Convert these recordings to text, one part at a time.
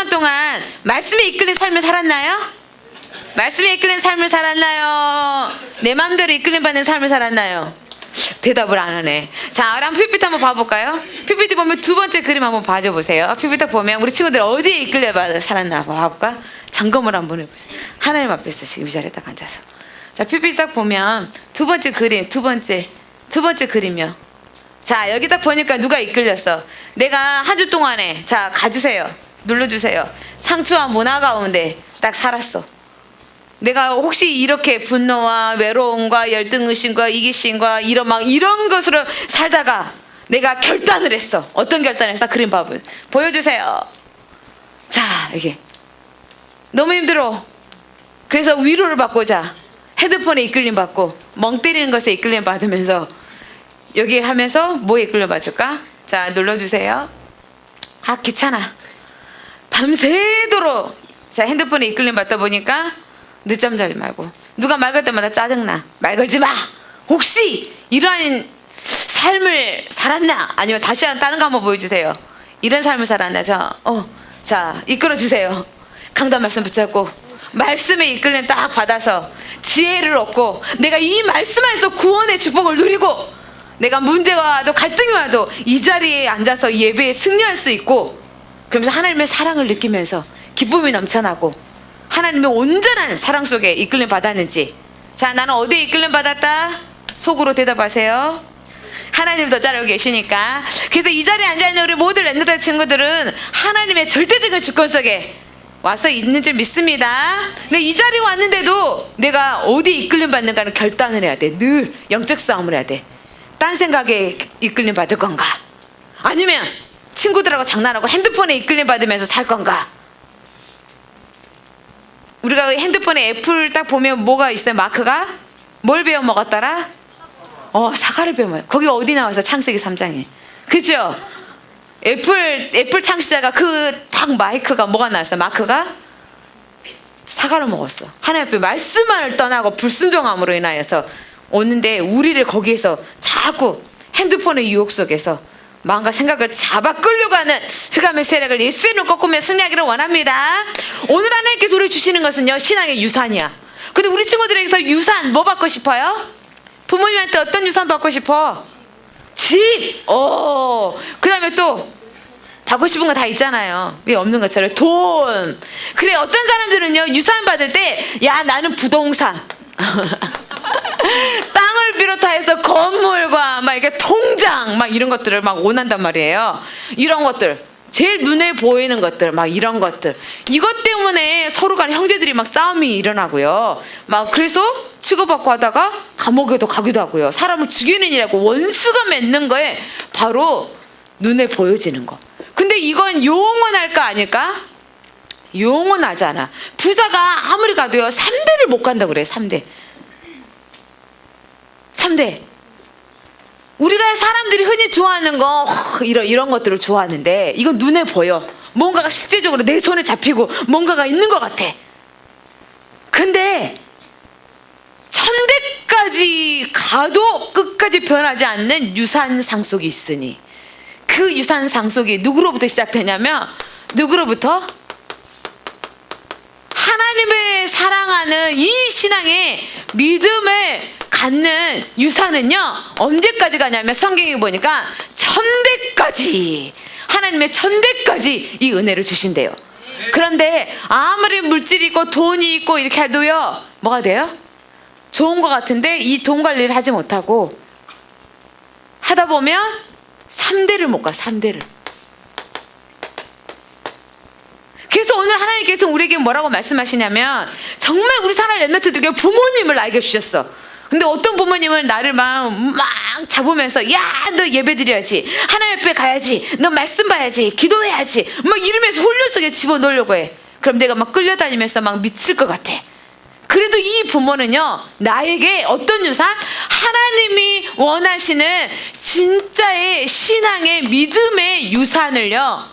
동안 말씀에 이끌린 삶을 살았나요? 말씀에 이끌린 삶을 살았나요? 내 마음대로 이끌림 받는 삶을 살았나요? 대답을 안 하네. 자, 그럼 PPT 한번 봐볼까요? PPT 보면 두 번째 그림 한번 봐줘보세요. PPT 보면 우리 친구들 어디에 이끌려 살았나 한번 봐볼까? 점검을 한번 해보세요. 하나님 앞에서 지금 이 자리에 딱 앉아서. 자, PPT 딱 보면 두 번째 그림, 두 번째 그림이요. 자, 여기 딱 보니까 누가 이끌렸어? 내가 한 주 동안에, 자, 가주세요. 눌러주세요. 상처와 문화 가운데 딱 살았어. 내가 혹시 이렇게 분노와 외로움과 열등의심과 이기심과 이런 것으로 살다가 내가 결단을 했어. 어떤 결단을 했어? 그림 보여주세요. 자, 이게 너무 힘들어. 그래서 위로를 받고자 헤드폰에 이끌림 받고 멍 때리는 것에 이끌림 받으면서 여기 하면서 뭐에 이끌림 받을까? 자, 눌러주세요. 아, 귀찮아. 밤새도록 자, 핸드폰에 이끌림 받다 보니까 늦잠 자지 말고 누가 말 걸 때마다 짜증나. 말 걸지 마. 혹시 이러한 삶을 살았나? 아니면 다시 다른 거 한번 보여주세요. 이런 삶을 살았나? 자, 이끌어주세요. 강단 말씀 붙잡고 말씀에 이끌림 딱 받아서 지혜를 얻고 내가 이 말씀 안에서 구원의 축복을 누리고 내가 문제가 와도 갈등이 와도 이 자리에 앉아서 예배에 승리할 수 있고 그러면서 하나님의 사랑을 느끼면서 기쁨이 넘쳐나고 하나님의 온전한 사랑 속에 이끌림 받았는지. 자, 나는 어디에 이끌림 받았다? 속으로 대답하세요. 하나님도 잘 알고 계시니까. 그래서 이 자리에 앉아있는 우리 모든 랜드다 친구들은 하나님의 절대적인 주권 속에 와서 있는 줄 믿습니다. 근데 이 자리에 왔는데도 내가 어디에 이끌림 받는가는 결단을 해야 돼. 늘 영적 싸움을 해야 돼. 딴 생각에 이끌림 받을 건가? 아니면 친구들하고 장난하고 핸드폰에 이끌림 받으면서 살 건가? 우리가 핸드폰에 애플 딱 보면 뭐가 있어요? 마크가? 뭘 배워 먹었더라? 사과를 배워 먹어요. 거기 어디 나와서 창세기 3장에. 그죠? 애플 창시자가 그 딱 마이크가 뭐가 나왔어요? 마크가? 사과를 먹었어. 하나님 앞에 말씀만을 떠나고 불순종함으로 인하여서 오는데 우리를 거기에서 자꾸 핸드폰의 유혹 속에서 마음과 생각을 잡아 끌려고 하는 흑암의 세력을 예수의 눈 꺾으며 승리하기를 원합니다. 오늘 하나님께서 우리 주시는 것은요, 신앙의 유산이야. 근데 우리 친구들에게서 유산 뭐 받고 싶어요? 부모님한테 어떤 유산 받고 싶어? 집! 그 다음에 또 받고 싶은 거 다 있잖아요. 왜 없는 것처럼 돈. 그래, 어떤 사람들은요 유산 받을 때 야, 나는 부동산 땅을 비롯해서 건물과 막 이렇게 통장 막 이런 것들을 막 원한단 말이에요. 이런 것들, 제일 눈에 보이는 것들, 막 이런 것들, 이것 때문에 서로 간 형제들이 막 싸움이 일어나고요. 막 그래서 치고받고 하다가 감옥에도 가기도 하고요. 사람을 죽이는 일이라고 원수가 맺는 거에 바로 눈에 보여지는 거. 근데 이건 영원할까 아닐까? 영원하잖아. 부자가 아무리 가도요 3대를 못 간다고 그래. 3대. 우리가 사람들이 흔히 좋아하는 거 이런 것들을 좋아하는데 이건 눈에 보여. 뭔가가 실제적으로 내 손에 잡히고 뭔가가 있는 것 같아. 근데 1000대까지 가도 끝까지 변하지 않는 유산 상속이 있으니 그 유산 상속이 누구로부터 시작되냐면 누구로부터? 하나님을 사랑하는 이 신앙의 믿음을 갖는 유산은요 언제까지 가냐면 성경에 보니까 1000대까지, 하나님의 1000대까지 이 은혜를 주신대요. 그런데 아무리 물질이 있고 돈이 있고 이렇게 해도요 뭐가 돼요? 좋은 것 같은데 이 돈 관리를 하지 못하고 하다 보면 3대를 못 가. 3대를. 그래서 오늘 하나님께서 우리에게 뭐라고 말씀하시냐면 정말 우리 사랑하는 렘넌트들에게 부모님을 나에게 주셨어. 근데 어떤 부모님은 나를 막 잡으면서 야, 너 예배 드려야지, 하나님 앞에 가야지, 너 말씀 봐야지, 기도해야지 막 이러면서 훈련 속에 집어넣으려고 해. 그럼 내가 막 끌려다니면서 막 미칠 것 같아. 그래도 이 부모는요 나에게 어떤 유산? 하나님이 원하시는 진짜의 신앙의 믿음의 유산을요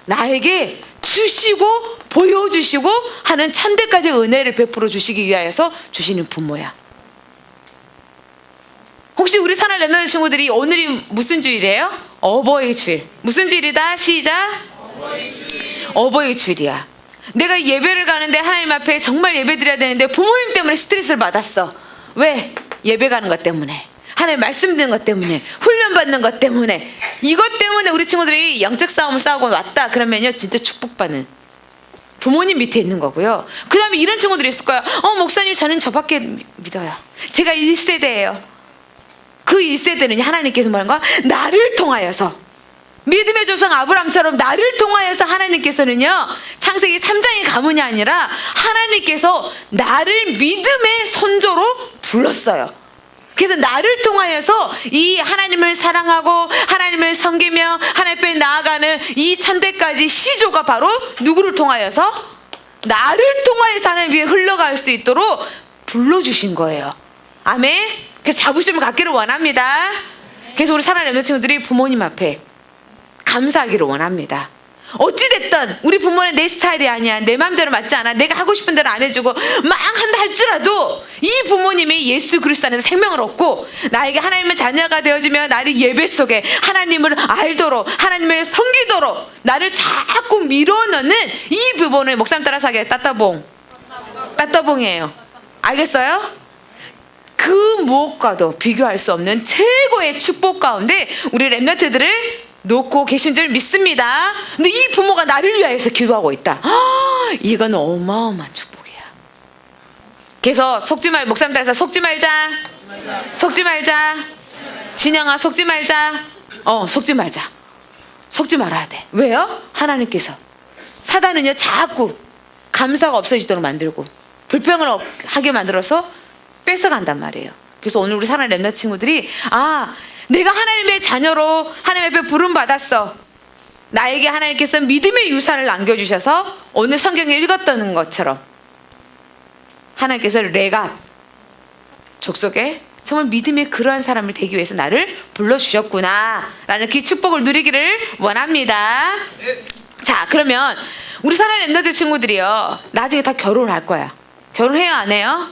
나에게 주시고 보여주시고 하는 1000대까지 은혜를 베풀어 주시기 위하여서 주시는 부모야. 혹시 우리 사랑하는 렘넌트 친구들이 오늘이 무슨 주일이에요? 어버이 주일. 무슨 주일이다? 시작. 어버이 주일이야. 내가 예배를 가는데 하나님 앞에 정말 예배 드려야 되는데 부모님 때문에 스트레스를 받았어. 왜? 예배 가는 것 때문에, 하나님 말씀 듣는 것 때문에, 훈련 받는 것 때문에, 이것 때문에 우리 친구들이 영적 싸움을 싸우고 왔다 그러면요 진짜 축복받는 부모님 밑에 있는 거고요. 그 다음에 이런 친구들이 있을 거야. 목사님 저는 저밖에 믿어요. 제가 1세대예요. 그 1세대는 하나님께서 뭐라는 거야? 나를 통하여서, 믿음의 조상 아브람처럼 나를 통하여서 하나님께서는요 창세기 3장의 가문이 아니라 하나님께서 나를 믿음의 선조로 불렀어요. 그래서 나를 통하여서 이 하나님을 사랑하고 하나님을 섬기며 하나님 앞에 나아가는 이 천대까지 시조가 바로 누구를 통하여서? 나를 통하여서 하나님 위에 흘러갈 수 있도록 불러주신 거예요. 아멘. 그래서 자부심을 갖기를 원합니다. 그래서 우리 사랑하는 여자 친구들이 부모님 앞에 감사하기를 원합니다. 어찌됐든 우리 부모는 내 스타일이 아니야, 내 마음대로 맞지 않아, 내가 하고 싶은 대로 안 해주고 막 한다 할지라도 이 부모님이 예수 그리스도 안에서 생명을 얻고 나에게 하나님의 자녀가 되어지며 나를 예배 속에 하나님을 알도록, 하나님을 섬기도록 나를 자꾸 밀어넣는 이 부분을 목사님 따라서 하게 따따봉이에요. 알겠어요? 그 무엇과도 비교할 수 없는 최고의 축복 가운데 우리 렘넌트들을 놓고 계신 줄 믿습니다. 근데 이 부모가 나를 위하여서 기도하고 있다. 이건 어마어마한 축복이야. 그래서 속지 말, 목사님 따라서 속지 말자. 속지 말자. 진영아 속지 말자. 속지 말자. 속지 말아야 돼. 왜요? 하나님께서. 사단은요 자꾸 감사가 없어지도록 만들고 불평을 하게 만들어서 뺏어간단 말이에요. 그래서 오늘 우리 사랑하는 렘넌트 친구들이 내가 하나님의 자녀로 하나님 앞에 부름 받았어. 나에게 하나님께서 믿음의 유산을 남겨주셔서 오늘 성경에 읽었던 것처럼 하나님께서 레갑 족속에 정말 믿음의 그러한 사람을 되기 위해서 나를 불러주셨구나 라는 그 축복을 누리기를 원합니다. 자, 그러면 우리 사랑하는 렘넌트 친구들이요 나중에 다 결혼할 거야. 결혼해요 안 해요?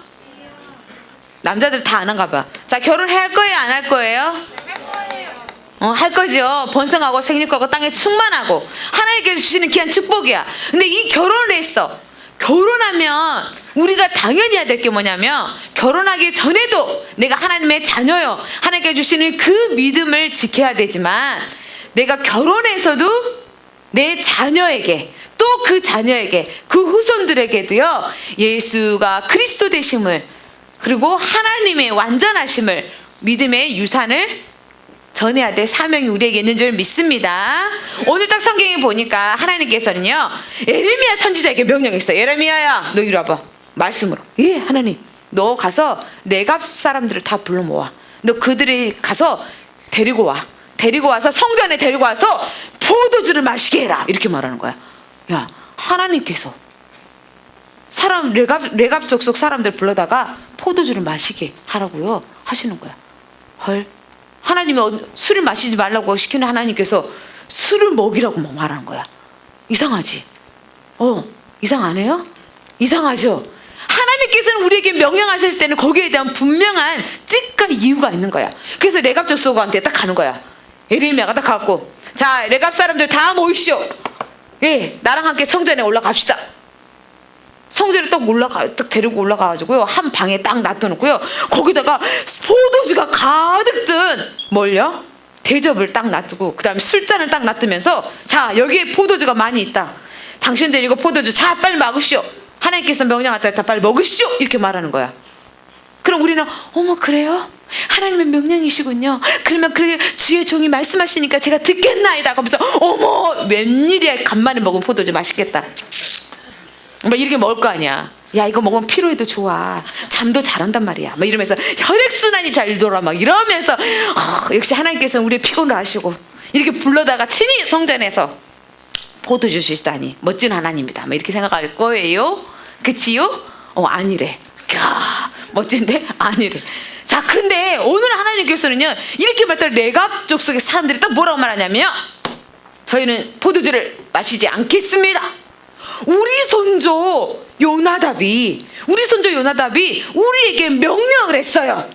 남자들 다 안 한가 봐. 자, 결혼해야 할 거예요 안 할 거예요? 할 거죠. 번성하고 생육하고 땅에 충만하고 하나님께서 주시는 귀한 축복이야. 근데 이 결혼을 했어. 결혼하면 우리가 당연히 해야 될 게 뭐냐면 결혼하기 전에도 내가 하나님의 자녀요, 하나님께서 주시는 그 믿음을 지켜야 되지만 내가 결혼해서도 내 자녀에게 또 그 자녀에게 그 후손들에게도요 예수가 그리스도 되심을 그리고 하나님의 완전하심을, 믿음의 유산을 전해야 될 사명이 우리에게 있는 줄 믿습니다. 오늘 딱 성경에 보니까 하나님께서는요 예레미야 선지자에게 명령했어요. 예레미야야 너 이리 와봐. 말씀으로. 예 하나님, 너 가서 레갑 사람들을 다 불러 모아. 너 그들이 가서 데리고 와. 데리고 와서 성전 안에 데리고 와서 포도주를 마시게 해라. 이렇게 말하는 거야. 야, 하나님께서 레갑 족속 사람들 불러다가 포도주를 마시게 하라고요 하시는 거야. 헐, 하나님이 술을 마시지 말라고 시키는 하나님께서 술을 먹이라고 막 말하는 거야. 이상하지? 이상 안 해요? 이상하죠? 하나님께서는 우리에게 명령하실 때는 거기에 대한 분명한 뜻과 이유가 있는 거야. 그래서 레갑 족속한테 딱 가는 거야. 예레미야가 딱 가고, 자, 레갑 사람들 다 모이시오. 예, 나랑 함께 성전에 올라갑시다. 성전에 딱 데리고 올라가가지고요 한 방에 딱 놔둬놓고요 거기다가 포도주가 가득 든 뭘요? 대접을 딱 놔두고 그 다음에 술잔을 딱 놔두면서 자, 여기에 포도주가 많이 있다. 당신들 이거 포도주 자 빨리 막으시오. 하나님께서 명령하다 다 빨리 먹으시오. 이렇게 말하는 거야. 그럼 우리는 어머 그래요? 하나님의 명령이시군요. 그러면 그 주의 종이 말씀하시니까 제가 듣겠나이다 하면서 어머 웬일이야, 간만에 먹은 포도주 맛있겠다. 막 이렇게 먹을 거 아니야. 야, 이거 먹으면 피로에도 좋아. 잠도 잘한단 말이야. 막 이러면서 혈액순환이 잘 돌아. 막 이러면서 역시 하나님께서는 우리의 피곤을 아시고 이렇게 불러다가 친히 성전에서 포도주 주시다니 멋진 하나님이다. 막 이렇게 생각할 거예요. 그치요? 아니래. 멋진데? 아니래. 자, 근데 오늘 하나님께서는요 이렇게 말했더니 레갑 족속의 사람들이 또 뭐라고 말하냐면 저희는 포도주를 마시지 않겠습니다. 우리 손조 요나답이 우리에게 명령을 했어요.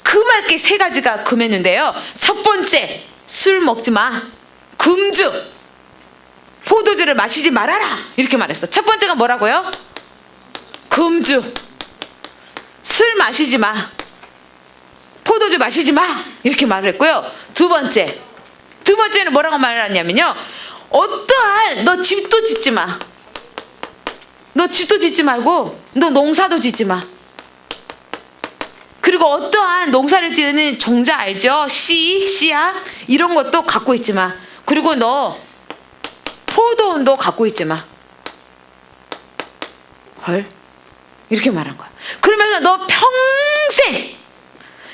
금할 게 3가지가 금했는데요. 첫 번째, 술 먹지 마. 금주. 포도주를 마시지 말아라 이렇게 말했어. 첫 번째가 뭐라고요? 금주. 술 마시지 마. 포도주 마시지 마 이렇게 말을 했고요. 두 번째는 뭐라고 말을 하냐면요, 어떠한 너 집도 짓지 마. 너 집도 짓지 말고 너 농사도 짓지 마. 그리고 어떠한 농사를 지으는 종자 알죠? 씨앗 이런 것도 갖고 있지 마. 그리고 너 포도원도 갖고 있지 마. 헐, 이렇게 말한 거야. 그러면서 너 평생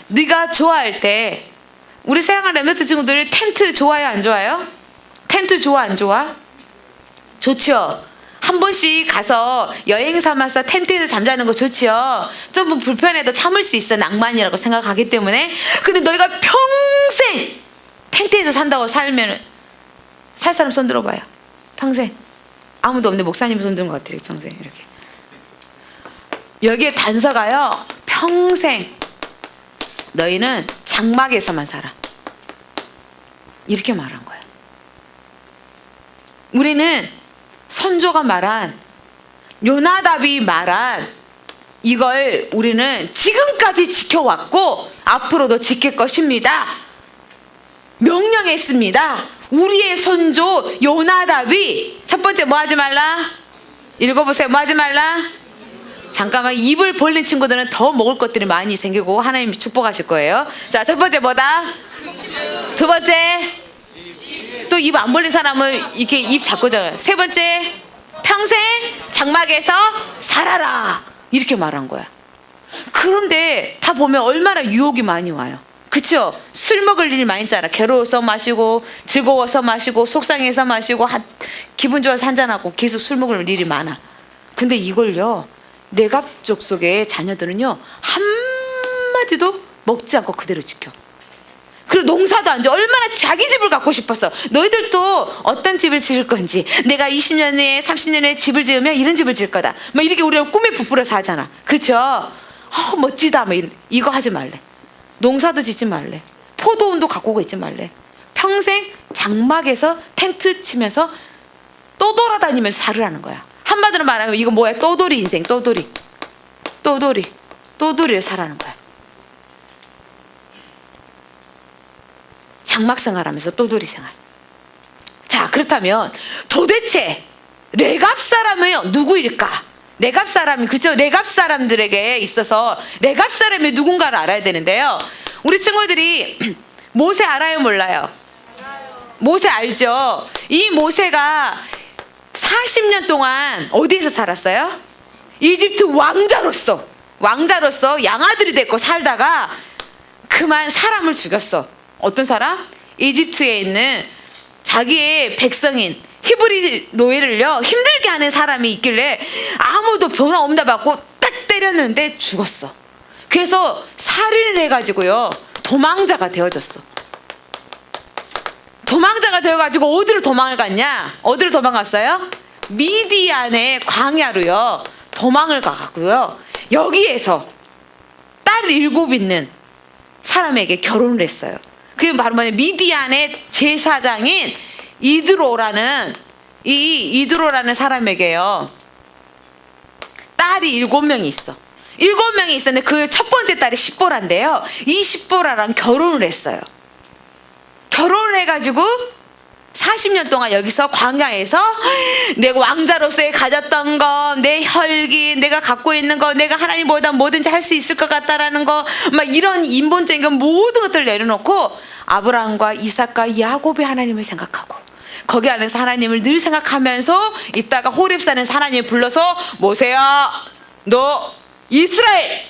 네가 좋아할 때, 우리 사랑하는 랩런트 친구들 텐트 좋아요 안 좋아요? 텐트 좋아 안 좋아? 좋죠. 한 번씩 가서 여행 삼아서 텐트에서 잠자는 거 좋지요. 좀 불편해도 참을 수 있어. 낭만이라고 생각하기 때문에. 근데 너희가 평생 텐트에서 산다고 살면, 살 사람 손 들어봐요. 평생. 아무도 없는데 목사님 손 드는 것 같아요. 평생 이렇게. 여기에 단서가요, 평생 너희는 장막에서만 살아. 이렇게 말한 거예요. 우리는 선조가 말한, 요나답이 말한 이걸 우리는 지금까지 지켜왔고 앞으로도 지킬 것입니다. 명령했습니다. 우리의 선조 요나답이 첫 번째 뭐 하지 말라? 읽어보세요. 뭐 하지 말라? 잠깐만, 입을 벌린 친구들은 더 먹을 것들이 많이 생기고 하나님이 축복하실 거예요. 자, 첫 번째 뭐다? 두 번째, 또 입 안 벌린 사람은 이렇게 입 잡고 자요. 세 번째, 평생 장막에서 살아라 이렇게 말한 거야. 그런데 다 보면 얼마나 유혹이 많이 와요. 그쵸? 술 먹을 일 많이 있잖아. 괴로워서 마시고 즐거워서 마시고 속상해서 마시고 기분 좋아서 한잔하고 계속 술 먹을 일이 많아. 근데 이걸요, 레갑 족속의 자녀들은요 한마디도 먹지 않고 그대로 지켜. 그리고 농사도 안 져. 얼마나 자기 집을 갖고 싶었어. 너희들도 어떤 집을 지을 건지, 내가 20년 후에 30년 후에 집을 지으면 이런 집을 지을 거다, 막 이렇게 우리가 꿈에 부풀어서 하잖아. 그쵸? 멋지다, 막 이거 하지 말래. 농사도 짓지 말래. 포도원도 갖고 있지 말래. 평생 장막에서 텐트 치면서 또 돌아다니면서 살으라는 거야. 한마디로 말하면 이거 뭐야? 떠돌이 인생. 떠돌이를 살아는 거야. 장막 생활하면서 떠돌이 생활. 자, 그렇다면 도대체 레갑 사람은 누구일까? 레갑 사람이, 그죠? 레갑 사람들에게 있어서 레갑 사람이 누군가를 알아야 되는데요. 우리 친구들이 모세 알아요, 몰라요? 모세 알죠? 이 모세가 40년 동안 어디에서 살았어요? 이집트 왕자로서 양아들이 됐고 살다가 그만 사람을 죽였어. 어떤 사람? 이집트에 있는 자기의 백성인 히브리 노예를요 힘들게 하는 사람이 있길래 아무도 변화 없나 받고 딱 때렸는데 죽었어. 그래서 살인을 해가지고요 도망자가 되어졌어. 도망자가 되어가지고 어디로 도망을 갔냐? 어디로 도망갔어요? 미디안의 광야로요 도망을 가고요, 여기에서 딸 7 있는 사람에게 결혼을 했어요. 그게 바로 뭐냐, 미디안의 제사장인 이드로라는 사람에게요 딸이 7명이 있어. 7명이 있었는데 그 첫 번째 딸이 십보라인데요, 이 십보라랑 결혼을 했어요. 결혼을 해가지고 40년 동안 여기서 광야에서 내가 왕자로서의 가졌던 거, 내 혈기, 내가 갖고 있는 거, 내가 하나님보다 뭐든지 할 수 있을 것 같다라는 거, 막 이런 인본적인 모든 것들을 내려놓고 아브라함과 이삭과 야곱의 하나님을 생각하고 거기 안에서 하나님을 늘 생각하면서 있다가 호렙산에서 하나님을 불러서 모세야, 너 이스라엘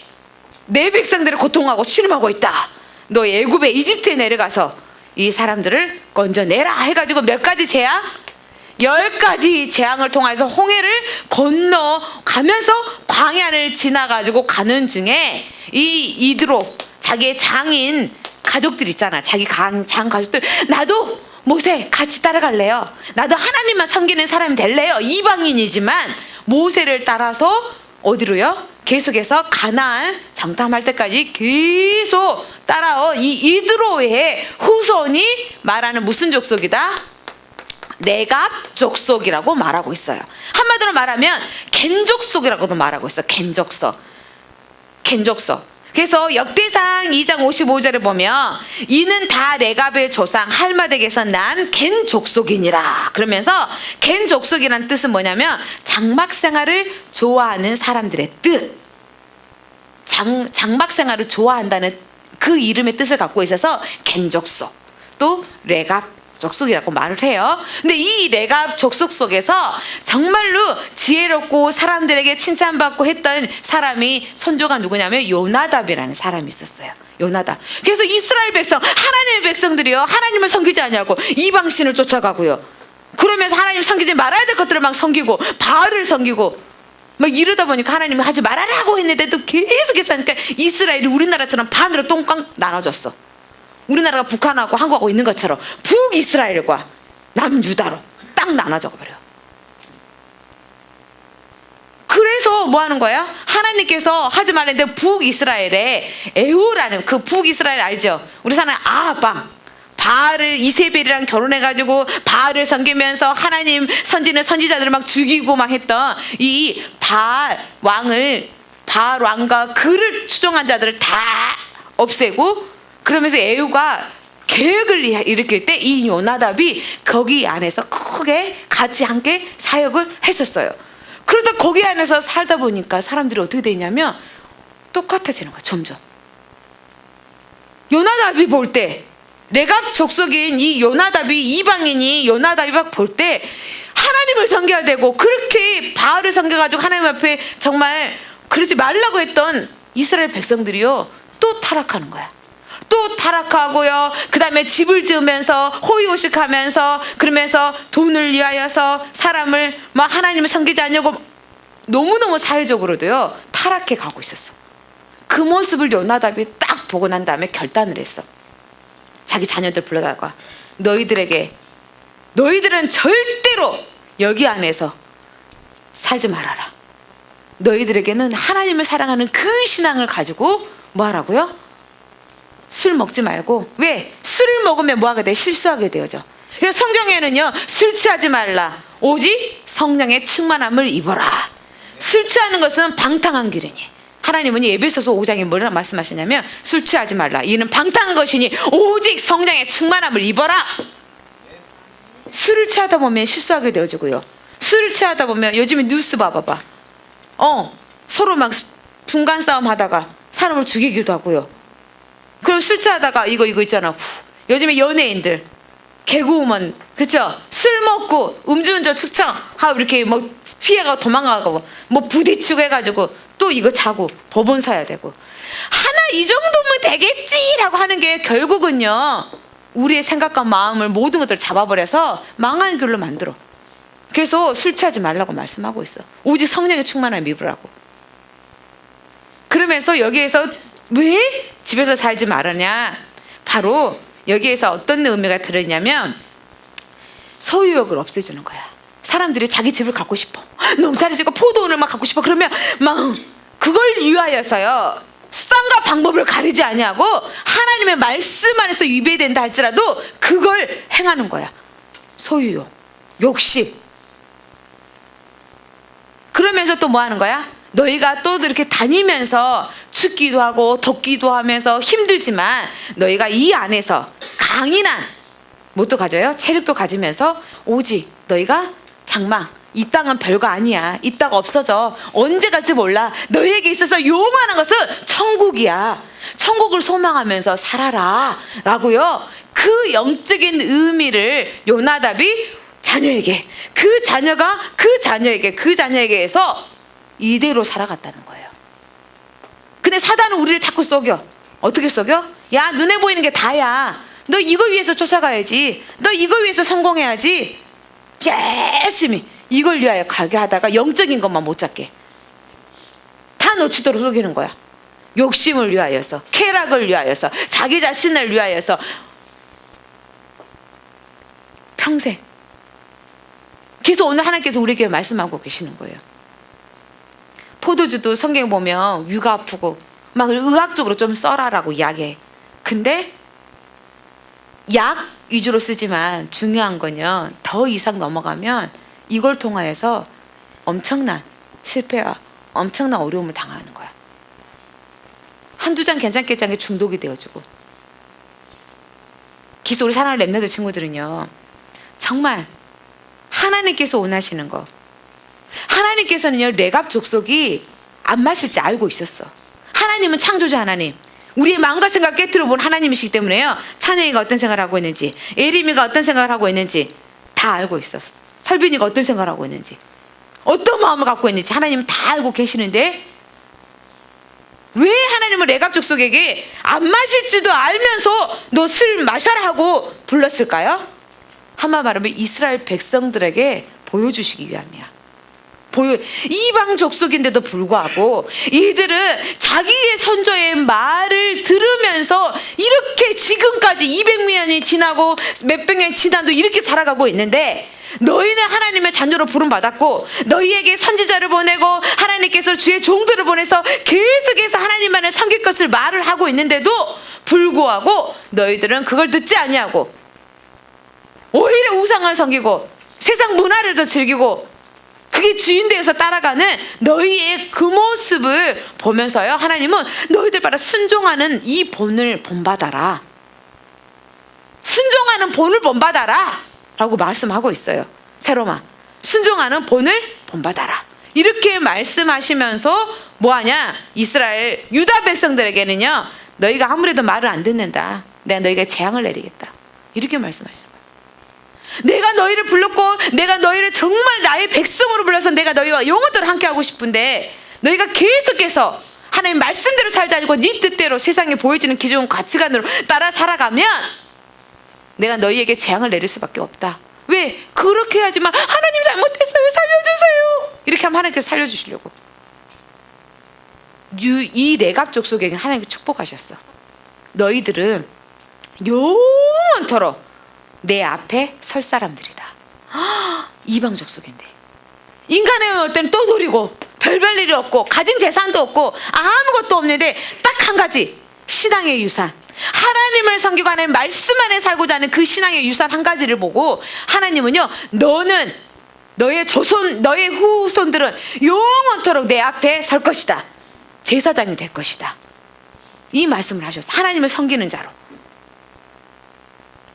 내 백성들을 고통하고 신음하고 있다. 너 애굽에 이집트에 내려가서 이 사람들을 건져내라 해가지고 몇 가지 재앙? 10가지 재앙을 통해서 홍해를 건너가면서 광야를 지나가지고 가는 중에 이 이드로 자기의 장인 가족들 있잖아. 자기 장 가족들, 나도 모세 같이 따라갈래요. 나도 하나님만 섬기는 사람이 될래요. 이방인이지만 모세를 따라서 어디로요? 계속해서 가나안 정탐할 때까지 계속 따라온 이 이드로의 후손이 말하는 무슨 족속이다? 레갑 족속이라고 말하고 있어요. 한마디로 말하면 겐족속이라고도 말하고 있어요. 겐족속. 그래서 역대상 2장 55절에 보면 이는 다 레갑의 조상 할마덱에서 난 겐 족속이니라. 그러면서 겐 족속이란 뜻은 뭐냐면 장막 생활을 좋아하는 사람들의 뜻. 장막 생활을 좋아한다는 그 이름의 뜻을 갖고 있어서 겐 족속, 또 레갑 족속이라고 말을 해요. 근데 이 레갑 족속 속에서 정말로 지혜롭고 사람들에게 칭찬받고 했던 사람이 선조가 누구냐면 요나답이라는 사람이 있었어요. 요나답. 그래서 이스라엘 백성, 하나님의 백성들이요, 하나님을 섬기지 않냐고 이방신을 쫓아가고요. 그러면서 하나님 섬기지 말아야 될 것들을 막 섬기고 바알을 섬기고 막 이러다 보니까 하나님이 하지 말아라고 했는데도 계속해서 하니까 이스라엘이 우리나라처럼 반으로 똥깡 나눠졌어. 우리나라가 북한하고 한국하고 있는 것처럼 북이스라엘과 남유다로 딱 나눠져 버려요. 그래서 뭐 하는 거예요? 하나님께서 하지 말랬는데 북이스라엘에 에후라는 그 북이스라엘 알죠? 우리 사는 아합방 바알을 이세벨이랑 결혼해가지고 바알을 섬기면서 하나님 선지는 선지자들을 막 죽이고 막 했던 이 바알 왕과 그를 추종한 자들을 다 없애고, 그러면서 에후가 계획을 일으킬 때 이 요나답이 거기 안에서 크게 같이 함께 사역을 했었어요. 그러다 거기 안에서 살다 보니까 사람들이 어떻게 되냐면 똑같아지는 거야. 점점 요나답이 볼 때, 레갑 족속인 이 요나답이, 이방인이 요나답이 막 볼 때 하나님을 섬겨야 되고, 그렇게 바알을 섬겨가지고 하나님 앞에 정말 그러지 말라고 했던 이스라엘 백성들이요 또 타락하는 거야. 또 타락하고요. 그 다음에 집을 지으면서 호의호식하면서, 그러면서 돈을 위하여서 사람을 막 하나님을 섬기지 않냐고 너무너무 사회적으로도요 타락해 가고 있었어. 그 모습을 요나답이 딱 보고 난 다음에 결단을 했어. 자기 자녀들 불러다가 너희들은 절대로 여기 안에서 살지 말아라. 너희들에게는 하나님을 사랑하는 그 신앙을 가지고 뭐 하라고요? 술 먹지 말고. 왜? 술을 먹으면 뭐 하게 돼? 실수하게 되어져. 그래서 성경에는요 술 취하지 말라, 오직 성령의 충만함을 입어라. 술 취하는 것은 방탕한 길이니, 하나님은 에베소서 5장에 뭐라 말씀하시냐면 술 취하지 말라, 이는 방탕한 것이니 오직 성령의 충만함을 입어라. 술을 취하다 보면 실수하게 되어지고요. 술을 취하다 보면 요즘에 뉴스 봐봐. 서로 막 분간 싸움 하다가 사람을 죽이기도 하고요. 그리고 술 취하다가 이거 있잖아. 요즘에 연예인들, 개그우먼, 그쵸? 술 먹고 음주운전 축청하고 이렇게 뭐 피해가 도망가고 뭐 부딪히고 해가지고 또 이거 자고 법원 사야 되고, 하나 이 정도면 되겠지라고 하는 게 결국은요 우리의 생각과 마음을 모든 것들을 잡아버려서 망한 길로 만들어. 그래서 술 취하지 말라고 말씀하고 있어. 오직 성령의 충만함을 입으라고. 그러면서 여기에서 왜 집에서 살지 말았냐, 바로 여기에서 어떤 의미가 들었냐면 소유욕을 없애주는 거야. 사람들이 자기 집을 갖고 싶어, 농사를 짓고 포도원을 막 갖고 싶어. 그러면 막 그걸 위하여서요 수단과 방법을 가리지 아니하고 하나님의 말씀 안에서 위배된다 할지라도 그걸 행하는 거야. 소유욕, 욕심. 그러면서 또 뭐 하는 거야? 너희가 또 이렇게 다니면서 춥기도 하고 덥기도 하면서 힘들지만 너희가 이 안에서 강인한 뭣도 가져요? 체력도 가지면서 오직 너희가 장막, 이 땅은 별거 아니야. 이 땅 없어져. 언제 갈지 몰라. 너희에게 있어서 요만한 것은 천국이야. 천국을 소망하면서 살아라 라고요. 그 영적인 의미를 요나답이 자녀에게, 그 자녀가 그 자녀에게서 이대로 살아갔다는 거예요. 근데 사단은 우리를 자꾸 속여. 어떻게 속여? 야, 눈에 보이는 게 다야. 너 이거 위해서 쫓아가야지. 너 이거 위해서 성공해야지. 열심히 이걸 위하여 가게 하다가 영적인 것만 못 잡게 다 놓치도록 속이는 거야. 욕심을 위하여서, 쾌락을 위하여서, 자기 자신을 위하여서 평생. 그래서 오늘 하나님께서 우리에게 말씀하고 계시는 거예요. 포도주도 성경 보면 위가 아프고 막 의학적으로 좀 써라라고 이야기해. 근데 약 위주로 쓰지만 중요한 건요, 더 이상 넘어가면 이걸 통하여서 엄청난 실패와 엄청난 어려움을 당하는 거야. 한두 장 괜찮겠지 한 게 중독이 되어지고. 그래서 우리 사랑하는 랩너들 친구들은요, 정말 하나님께서 원하시는 거, 하나님께서는요 레갑 족속이 안 마실지 알고 있었어. 하나님은 창조주 하나님, 우리의 마음과 생각을 깨트려 본 하나님이시기 때문에요, 찬영이가 어떤 생각을 하고 있는지, 예림이가 어떤 생각을 하고 있는지 다 알고 있었어. 설빈이가 어떤 생각을 하고 있는지, 어떤 마음을 갖고 있는지 하나님은 다 알고 계시는데, 왜 하나님은 레갑 족속에게 안 마실지도 알면서 너 술 마셔라 하고 불렀을까요? 한마디로 말하면 이스라엘 백성들에게 보여주시기 위함이야. 이방 족속인데도 불구하고 이들은 자기의 선조의 말을 들으면서 이렇게 지금까지 200년이 지나고 몇백 년이 지나도 이렇게 살아가고 있는데, 너희는 하나님의 자녀로 부름받았고 너희에게 선지자를 보내고 하나님께서 주의 종들을 보내서 계속해서 하나님만을 섬길 것을 말을 하고 있는데도 불구하고 너희들은 그걸 듣지 아니하고 오히려 우상을 섬기고 세상 문화를 더 즐기고 그게 주인 되어서 따라가는 너희의 그 모습을 보면서요, 하나님은 너희들 바로 순종하는 이 본을 본받아라, 순종하는 본을 본받아라 라고 말씀하고 있어요. 새로마, 순종하는 본을 본받아라, 이렇게 말씀하시면서 뭐하냐, 이스라엘 유다 백성들에게는요, 너희가 아무래도 말을 안 듣는다, 내가 너희에게 재앙을 내리겠다, 이렇게 말씀하시는 거예요. 내가 너희를 불렀고 내가 너희를 정말 나의 백성으로 불러서 내가 너희와 영원토록 함께 하고 싶은데 너희가 계속해서 하나님 말씀대로 살지 않고 네 뜻대로 세상에 보여지는 기존 가치관으로 따라 살아가면 내가 너희에게 재앙을 내릴 수밖에 없다. 왜? 그렇게 하지만 하나님 잘못했어요, 살려주세요, 이렇게 하면 하나님께서 살려주시려고. 이 레갑 족속에게 하나님께 축복하셨어. 너희들은 영원토록 내 앞에 설 사람들이다. 이방 족속인데 인간의 올 때는 또 노리고 별별 일이 없고 가진 재산도 없고 아무것도 없는데 딱 한 가지, 신앙의 유산, 하나님을 섬기고 하나님 말씀 안에 살고자 하는 그 신앙의 유산 한 가지를 보고 하나님은요, 너는 너의 조손, 너의 후손들은 영원토록 내 앞에 설 것이다, 제사장이 될 것이다, 이 말씀을 하셨어. 하나님을 섬기는 자로,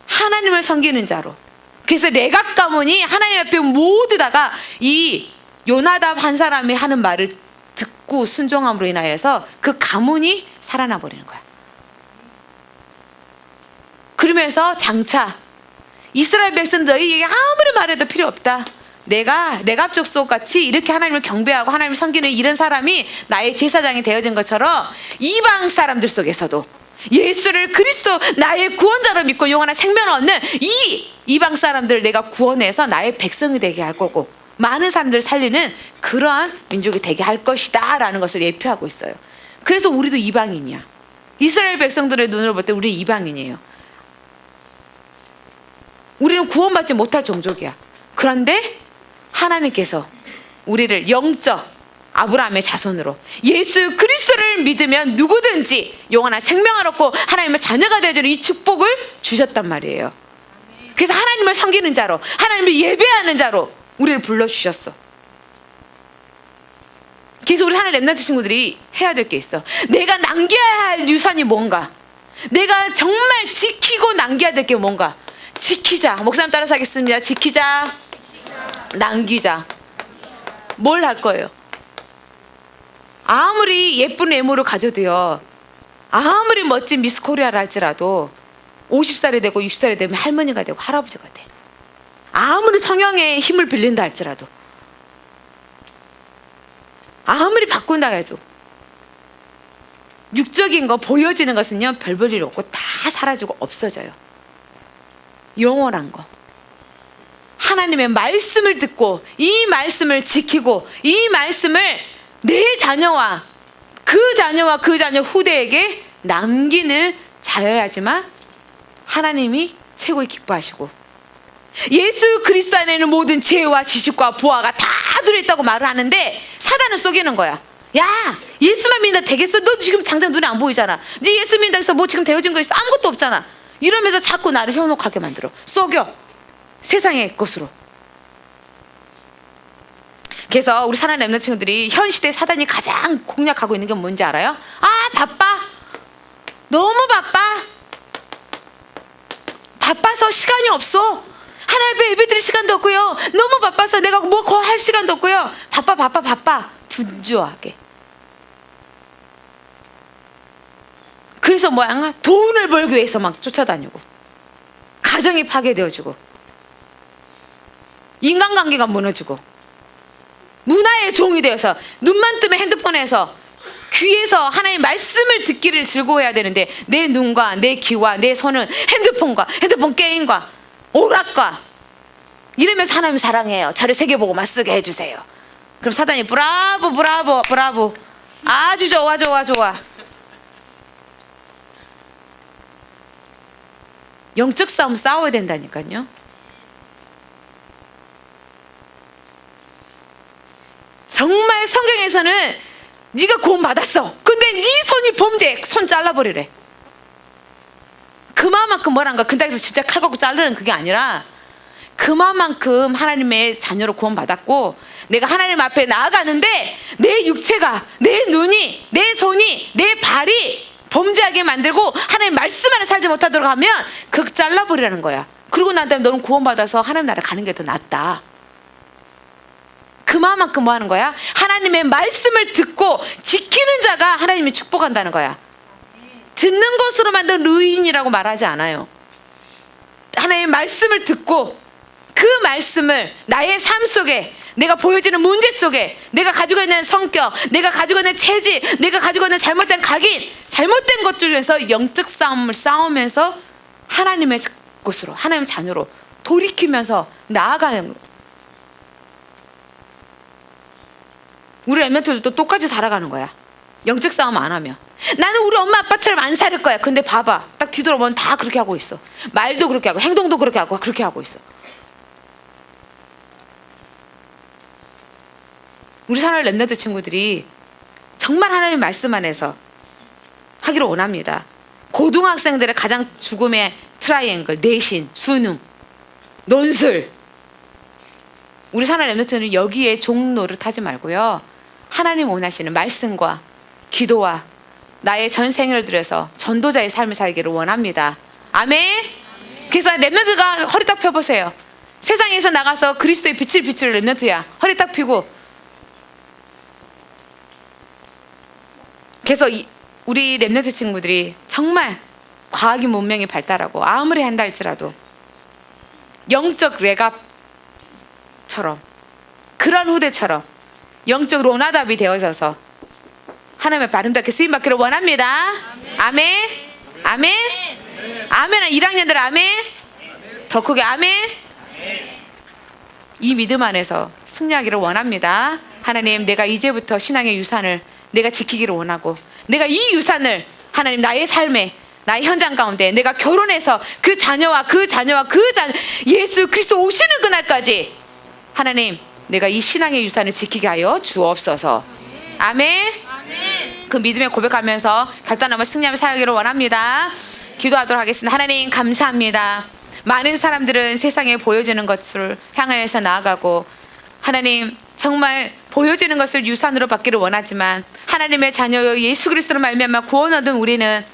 하나님을 섬기는 자로. 그래서 레갑 가문이 하나님 앞에 모두 다가 이 요나답 한 사람이 하는 말을 듣고 순종함으로 인하여서 그 가문이 살아나 버리는 거야. 그러면서 장차 이스라엘 백성 너희에게 아무리 말해도 필요 없다, 내가 레갑 족속 같이 이렇게 하나님을 경배하고 하나님을 섬기는 이런 사람이 나의 제사장이 되어진 것처럼 이방 사람들 속에서도 예수를 그리스도 나의 구원자로 믿고 영원한 생명을 얻는 이 이방 사람들을 내가 구원해서 나의 백성이 되게 할 거고 많은 사람들을 살리는 그러한 민족이 되게 할 것이다 라는 것을 예표하고 있어요. 그래서 우리도 이방인이야. 이스라엘 백성들의 눈으로 볼 때 우리 이방인이에요. 우리는 구원받지 못할 종족이야. 그런데 하나님께서 우리를 영적 아브라함의 자손으로 예수 그리스도를 믿으면 누구든지 영원한 생명을 얻고 하나님의 자녀가 되어주는 이 축복을 주셨단 말이에요. 그래서 하나님을 섬기는 자로, 하나님을 예배하는 자로 우리를 불러주셨어. 그래서 우리 하나님 랩런트 친구들이 해야 될 게 있어. 내가 남겨야 할 유산이 뭔가, 내가 정말 지키고 남겨야 될 게 뭔가. 지키자. 목사님 따라서 하겠습니다. 지키자, 남기자. 뭘 할 거예요? 아무리 예쁜 외모를 가져도요, 아무리 멋진 미스 코리아를 할지라도 50살이 되고 60살이 되면 할머니가 되고 할아버지가 돼. 아무리 성령의 힘을 빌린다 할지라도, 아무리 바꾼다 해도 육적인 거, 보여지는 것은요 별 볼 일 없고 다 사라지고 없어져요. 영원한 거, 하나님의 말씀을 듣고 이 말씀을 지키고 이 말씀을 내 자녀와 그 자녀와 그 자녀 후대에게 남기는 자여야지만 하나님이 최고의 기뻐하시고, 예수 그리스도 안에는 모든 지혜와 지식과 보화가 다 들어있다고 말을 하는데 사단은 속이는 거야. 야, 예수만 믿는다 되겠어? 너 지금 당장 눈에 안 보이잖아. 네 예수 믿는다 해서 뭐 지금 되어진 거 있어? 아무것도 없잖아. 이러면서 자꾸 나를 현혹하게 만들어. 속여. 세상의 것으로. 그래서 우리 사랑하는 렘넌트 친구들이 현 시대 사단이 가장 공략하고 있는 게 뭔지 알아요? 아, 바빠. 너무 바빠. 바빠서 시간이 없어. 하나님 앞에 예배드릴 시간도 없고요. 너무 바빠서 내가 뭐 할 시간도 없고요. 바빠. 분주하게. 그래서 뭐야? 돈을 벌기 위해서 막 쫓아다니고, 가정이 파괴되어지고, 인간관계가 무너지고, 문화의 종이 되어서 눈만 뜨면 핸드폰에서, 귀에서 하나님의 말씀을 듣기를 즐거워해야 되는데 내 눈과 내 귀와 내 손은 핸드폰 게임과 오락과 이러면서 하나님 사랑해요. 저를 새겨보고만 쓰게 해주세요. 그럼 사단이 브라보 아주 좋아. 영적 싸움 싸워야 된다니까요. 정말 성경에서는 네가 구원 받았어. 근데 네 손이 범죄, 손 잘라버리래. 그만큼 뭐란가. 근데 진짜 칼 갖고 자르는 그게 아니라 그만큼 하나님의 자녀로 구원 받았고 내가 하나님 앞에 나아가는데 내 육체가, 내 눈이, 내 손이, 내 발이 범죄하게 만들고 하나님 말씀 안에 살지 못하도록 하면 그거 잘라버리라는 거야. 그러고 난 다음에 너는 구원받아서 하나님 나라 가는 게 더 낫다. 그만큼 뭐 하는 거야? 하나님의 말씀을 듣고 지키는 자가 하나님이 축복한다는 거야. 듣는 것으로 만든 의인이라고 말하지 않아요. 하나님의 말씀을 듣고 그 말씀을 나의 삶 속에, 내가 보여지는 문제 속에, 내가 가지고 있는 성격, 내가 가지고 있는 체질, 내가 가지고 있는 잘못된 각인, 잘못된 것들에서 영적 싸움을 싸우면서 하나님의 곳으로, 하나님의 자녀로 돌이키면서 나아가는 거예요. 우리 렘넌트들도 똑같이 살아가는 거야. 영적 싸움 안 하면. 나는 우리 엄마 아빠처럼 안 살 거야. 근데 봐봐, 딱 뒤돌아보면 다 그렇게 하고 있어. 말도 그렇게 하고 행동도 그렇게 하고 있어. 우리 사랑하는 렘넌트 친구들이 정말 하나님 말씀 안에서 하기를 원합니다. 고등학생들의 가장 죽음의 트라이앵글, 내신, 수능, 논술. 우리 사랑하는 렘넌트는 여기에 종로를 타지 말고요, 하나님 원하시는 말씀과 기도와 나의 전생을 들여서 전도자의 삶을 살기를 원합니다. 아멘. 그래서 렘넌트가 허리 딱 펴보세요. 세상에서 나가서 그리스도의 빛을 비출 렘넌트야. 허리 딱 펴고. 그래서 우리 렘넌트 친구들이 정말 과학이 문명이 발달하고 아무리 한다 할지라도 영적 레갑처럼, 그런 후대처럼 영적 로나답이 되어져서 하나님의 아름답게 쓰임받기를 원합니다. 아멘. 아멘. 아멘. 1학년들 아멘. 더 크게 아멘. 이 믿음 안에서 승리하기를 원합니다. 하나님, 내가 이제부터 신앙의 유산을 내가 지키기를 원하고, 내가 이 유산을 하나님 나의 삶에, 나의 현장 가운데 내가 결혼해서 그 자녀와 예수 그리스도 오시는 그날까지 하나님, 내가 이 신앙의 유산을 지키게 하여 주옵소서. 아멘. 그 믿음의 고백하면서 결단하며 승리하며 살기를 원합니다. 기도하도록 하겠습니다. 하나님 감사합니다. 많은 사람들은 세상에 보여지는 것을 향해서 나아가고, 하나님 정말 보여지는 것을 유산으로 받기를 원하지만 하나님의 자녀여 예수 그리스도로 말미암아 구원 얻은 우리는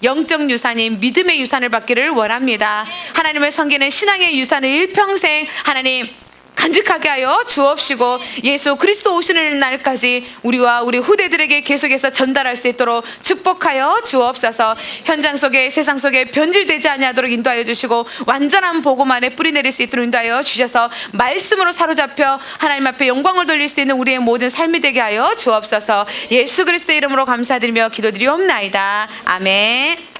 영적 유산인 믿음의 유산을 받기를 원합니다. 하나님을 섬기는 신앙의 유산을 일평생 하나님 간직하게 하여 주옵시고, 예수 그리스도 오시는 날까지 우리와 우리 후대들에게 계속해서 전달할 수 있도록 축복하여 주옵소서. 현장 속에, 세상 속에 변질되지 아니하도록 인도하여 주시고, 완전한 복음만에 뿌리 내릴 수 있도록 인도하여 주셔서 말씀으로 사로잡혀 하나님 앞에 영광을 돌릴 수 있는 우리의 모든 삶이 되게 하여 주옵소서. 예수 그리스도의 이름으로 감사드리며 기도드리옵나이다. 아멘.